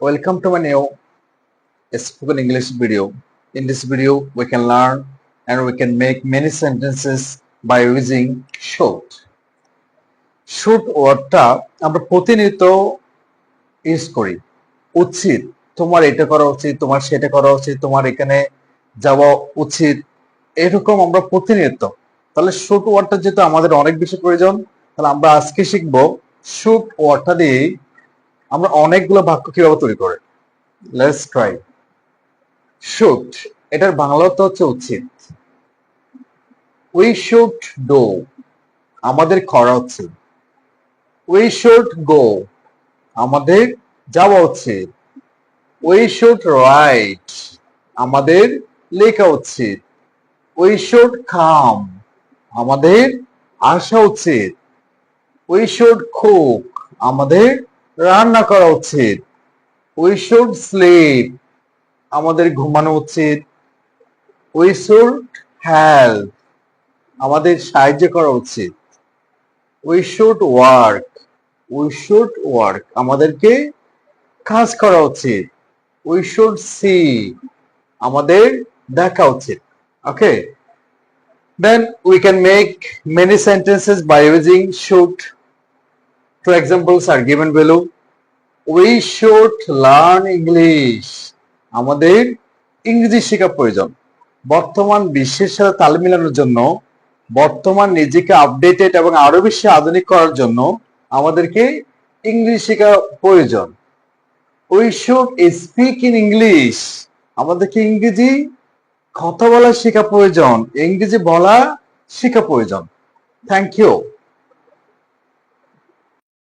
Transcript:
Welcome to my new spoken English video. In this video, we can learn and we can make many sentences by using should. Should ওয়ার্ডটা আমরা প্রতিনিয়ত use করি। উচিত, তোমার এটা করা উচিত, তোমার সেটা করা উচিত, তোমার এখানে যাওয়া উচিত, এরকম আমরা প্রতিনিয়ত। তাহলে শুড ওয়ার্ডটা যেহেতু আমাদের অনেক বেশি প্রয়োজন, তাহলে আমরা আজকে শিখবো শুড ওয়ার্ডটা দিয়ে আমরা অনেকগুলো বাক্য কিভাবে তৈরি করে। Let's try. শুড, এটার বাংলা অর্থ হচ্ছে উচিত। উই শুড ডু, আমাদের করা উচিত। উই শুড গো, আমাদের যাওয়া উচিত। উই শুড রাইট, আমাদের লেখা উচিত। উই শুড কাম, আমাদের আসা উচিত। উই শুড কুক, আমাদের রান্না করা উচিত। উই শুড স্লিপ, আমাদের ঘুমানো উচিত। উই শুড হেল্প, আমাদের সাহায্য করা উচিত। We should work, we should work, আমাদেরকে কাজ করা উচিত। উই শুড সি, আমাদের দেখা উচিত। ওকে, then we can make many sentences by using should. Two examples are given below. We should learn English, আমাদের ইংরেজি শেখা প্রয়োজন। বর্তমান বিশ্বের সাথে তাল মিলানোর জন্য, বর্তমান নিজেকে আপডেটেড এবং আরো বেশি আধুনিক করার জন্য আমাদেরকে ইংলিশ শেখা প্রয়োজন। We should speak in English, আমাদেরকে ইংরেজি কথা বলা শেখা প্রয়োজন, ইংরেজি বলা শেখা প্রয়োজন। Thank you.